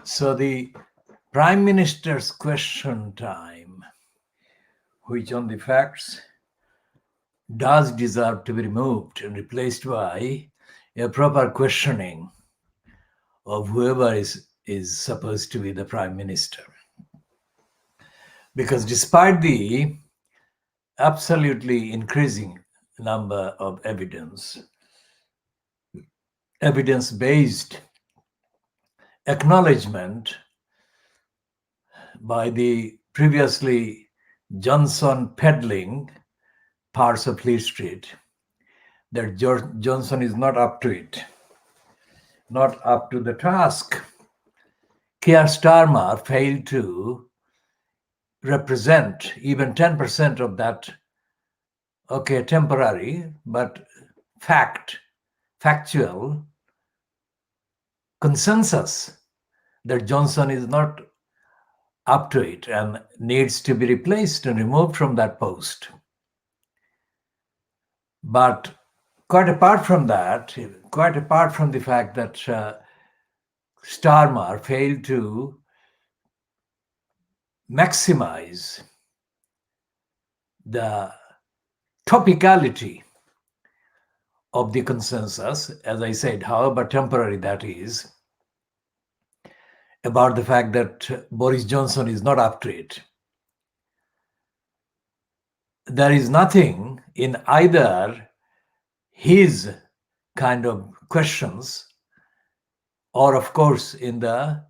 So the Prime Minister's question time, which on the facts does deserve to be removed and replaced by a proper questioning of whoever is supposed to be the Prime Minister. Because despite the absolutely increasing number of evidence-based acknowledgement by the previously Johnson peddling parts of Fleet Street, that Johnson is not up to it, not up to the task. Keir Starmer failed to represent even 10% of that, temporary, but factual consensus that Johnson is not up to it and needs to be replaced and removed from that post. But quite apart from that, quite apart from the fact that Starmer failed to maximize the topicality of the consensus, as I said, however temporary that is, about the fact that Boris Johnson is not up to it. There is nothing in either his kind of questions or, of course, in the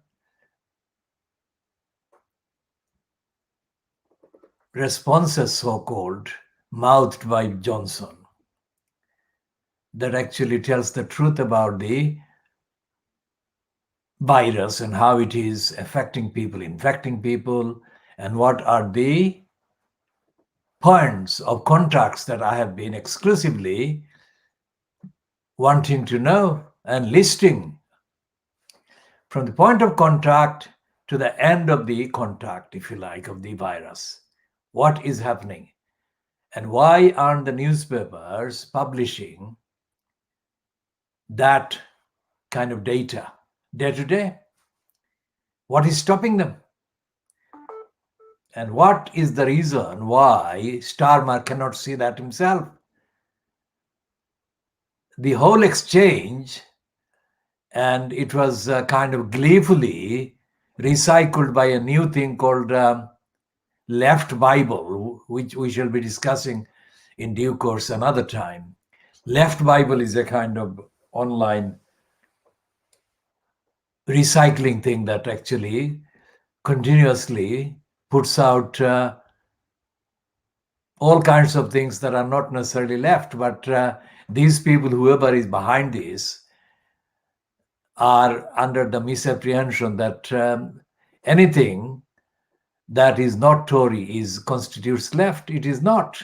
responses, so-called, mouthed by Johnson, that actually tells the truth about the virus and how it is affecting people, infecting people, and what are the points of contacts that I have been exclusively wanting to know and listing, from the point of contact to the end of the contact, if you like, of the virus. What is happening? And why aren't the newspapers publishing that kind of data day to day? What is stopping them? And what is the reason why Starmer cannot see that himself? The whole exchange, and it was kind of gleefully recycled by a new thing called Left Bible, which we shall be discussing in due course another time. Left Bible is a kind of online recycling thing that actually continuously puts out all kinds of things that are not necessarily left, but these people, whoever is behind this, are under the misapprehension that anything that is not Tory constitutes left. It is not.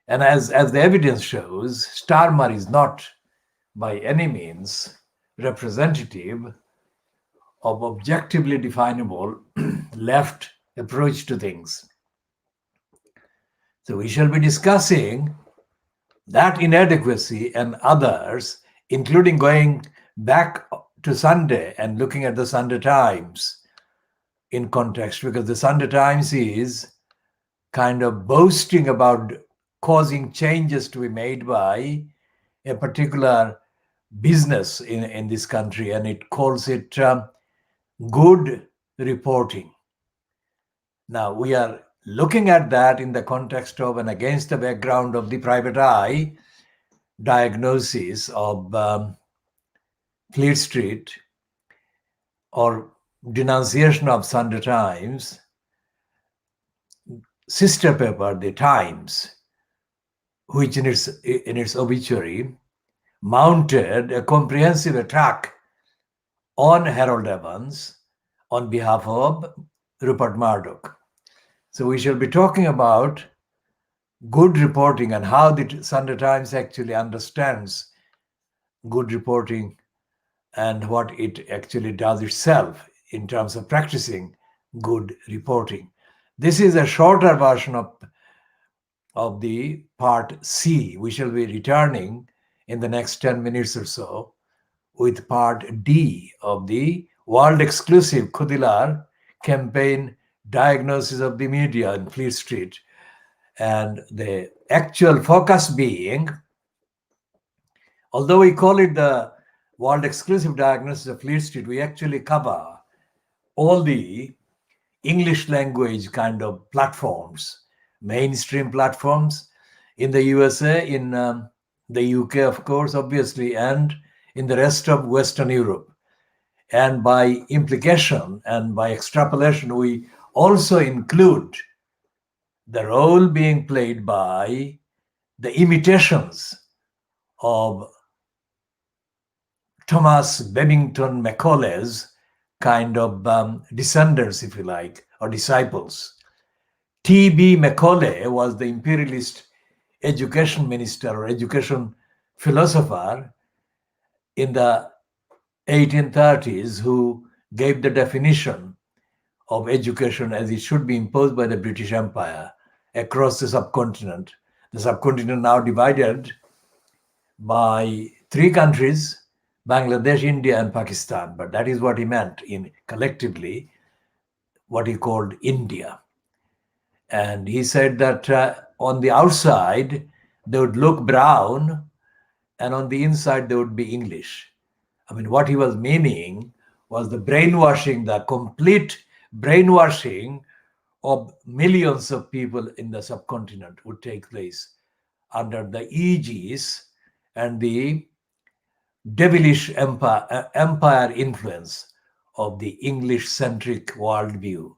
And as the evidence shows, Starmer is not by any means representative of objectively definable left approach to things. So we shall be discussing that inadequacy and others, including going back to Sunday and looking at the Sunday Times in context, because the Sunday Times is kind of boasting about causing changes to be made by a particular business in this country, and it calls it good reporting. Now, we are looking at that in the context of and against the background of the private eye diagnosis of Fleet Street, or denunciation of Sunday Times, sister paper, The Times, which in its obituary mounted a comprehensive attack on Harold Evans on behalf of Rupert Murdoch. So we shall be talking about good reporting and how the Sunday Times actually understands good reporting and what it actually does itself in terms of practicing good reporting. This is a shorter version of the part C. We shall be returning in the next 10 minutes or so with part D of the world exclusive Khoodeelaar campaign Diagnosis of the Media in Fleet Street. And the actual focus being, although we call it the world exclusive Diagnosis of Fleet Street, we actually cover all the English language kind of platforms, mainstream platforms in the USA, in the UK, of course, obviously, and in the rest of Western Europe. And by implication and by extrapolation, we also include the role being played by the imitations of Thomas Babington Macaulay's kind of descendants, if you like, or disciples. T.B. Macaulay was the imperialist education minister or education philosopher in the 1830s who gave the definition of education as it should be imposed by the British Empire across the subcontinent. The subcontinent now divided by 3 countries, Bangladesh, India, and Pakistan. But that is what he meant in collectively, what he called India. And he said that on the outside, they would look brown, and on the inside, they would be English. I mean, what he was meaning was the brainwashing, the complete brainwashing of millions of people in the subcontinent would take place under the aegis and the devilish empire influence of the English-centric worldview.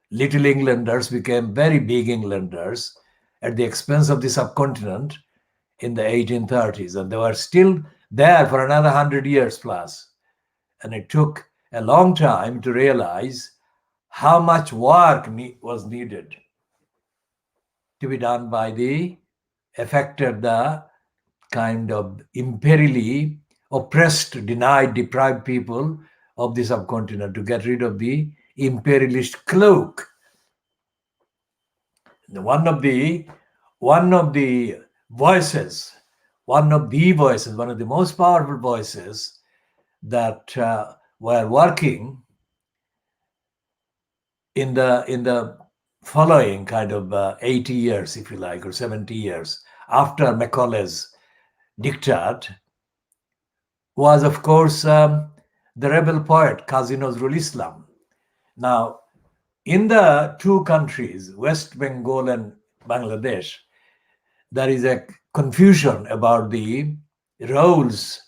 Little Englanders became very big Englanders at the expense of the subcontinent in the 1830s, and they were still there for another 100 years plus. And it took a long time to realize how much work was needed to be done by the affected, the kind of imperially oppressed, denied, deprived people of the subcontinent to get rid of the imperialist cloak. One of the voices, one of the most powerful voices that were working in the following kind of 80 years, if you like, or 70 years after Macaulay's diktat was, of course, the rebel poet Qazi Nazrul Islam. Now, in the 2 countries, West Bengal and Bangladesh, there is a confusion about the roles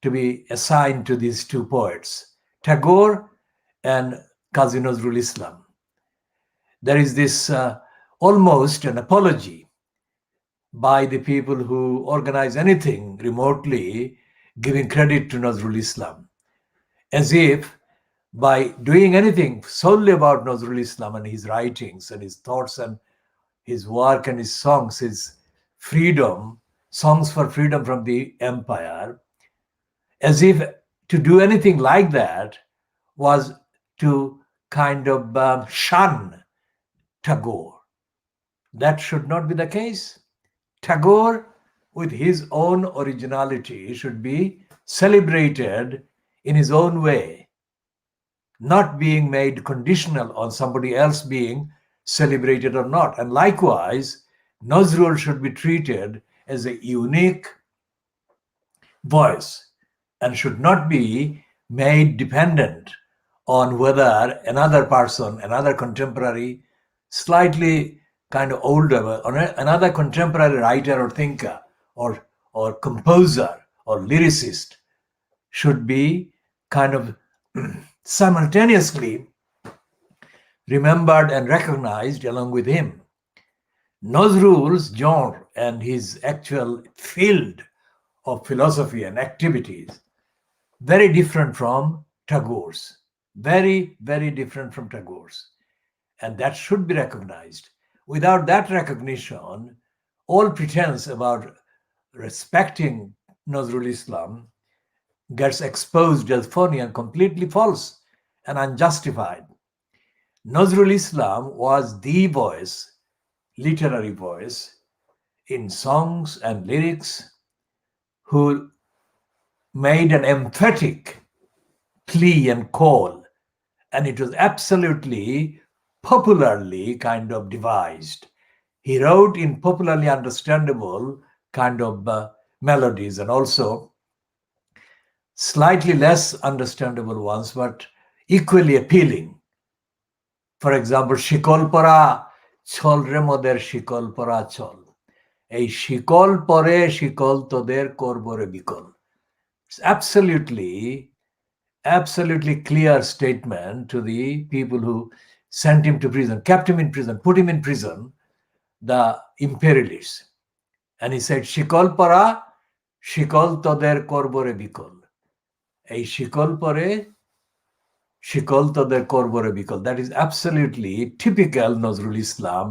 to be assigned to these 2 poets, Tagore and Qazi Nazrul Islam. There is this almost an apology by the people who organize anything remotely, giving credit to Nazrul Islam, as if by doing anything solely about Nazrul Islam and his writings and his thoughts and his work and his songs, his freedom, songs for freedom from the empire, as if to do anything like that was to kind of shun Tagore. That should not be the case. Tagore, with his own originality, should be celebrated in his own way, not being made conditional on somebody else being celebrated or not. And likewise, Nazrul should be treated as a unique voice and should not be made dependent on whether another person, another contemporary, slightly kind of older, or another contemporary writer or thinker or composer or lyricist should be kind of simultaneously remembered and recognized along with him. Nazrul's genre and his actual field of philosophy and activities very different from Tagore's. Very, very different from Tagore's. And that should be recognized. Without that recognition, all pretense about respecting Nazrul Islam gets exposed as phony and completely false and unjustified. Nazrul Islam was the voice, literary voice, in songs and lyrics, who made an emphatic plea and call. And it was absolutely popularly kind of devised. He wrote in popularly understandable kind of melodies, and also slightly less understandable ones, but equally appealing. For example, Shikol Pora, Chol re moder Shikol Pora Chol. এই শিকল পরে শিকল তোদের করব রে বিকল. It's absolutely clear statement to the people who sent him to prison, kept him in prison, put him in prison, the imperialists. And he said, শিকল পরা শিকল তোদের করব রে বিকল. এই শিকল পরে শিকল তোদের করব রে বিকল. That is absolutely typical Nazrul Islam,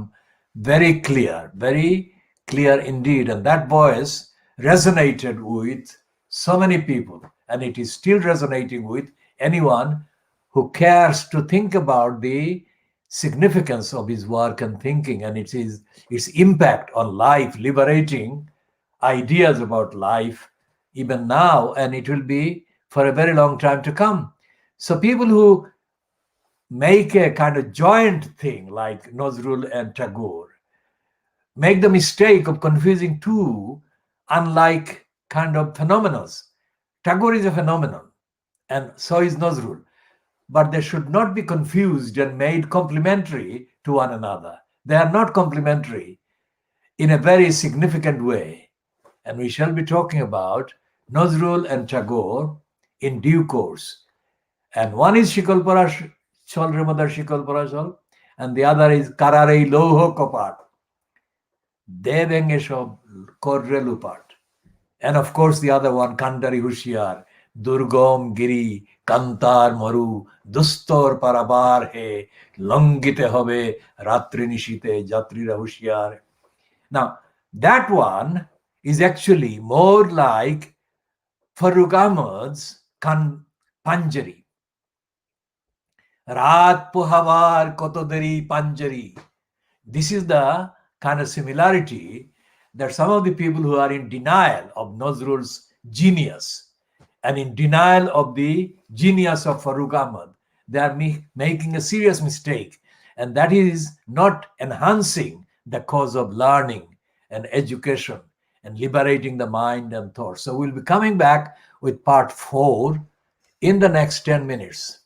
very clear indeed. And that voice resonated with so many people, and it is still resonating with anyone who cares to think about the significance of his work and thinking, and its impact on life, liberating ideas about life even now, and it will be for a very long time to come. So people who make a kind of joint thing like Nazrul and Tagore make the mistake of confusing two unlike kind of phenomena. Tagore is a phenomenon, and so is Nazrul, but they should not be confused and made complementary to one another. They are not complementary in a very significant way, and we shall be talking about Nazrul and Tagore in due course. And one is Shikalpara Chol Remadar Shikalpara Chol, and the other is Kararei Loho Kopat. Devenge Shob Korre Lupat. And of course, the other one, Kandari Hushiyar, Durgom Giri, Kantar Maru, Dustor Parabar He, Longite Hobe, Ratri Nishite, Jatrira Hushiyar. Now, that one is actually more like Farrukh Ahmad's Panjari. Raat Pohavar Kotoderi Panjari. This is the kind of similarity that some of the people who are in denial of Nazrul's genius and in denial of the genius of Farrukh Ahmad, they are making a serious mistake, and that is not enhancing the cause of learning and education and liberating the mind and thought. So we'll be coming back with part 4 in the next 10 minutes.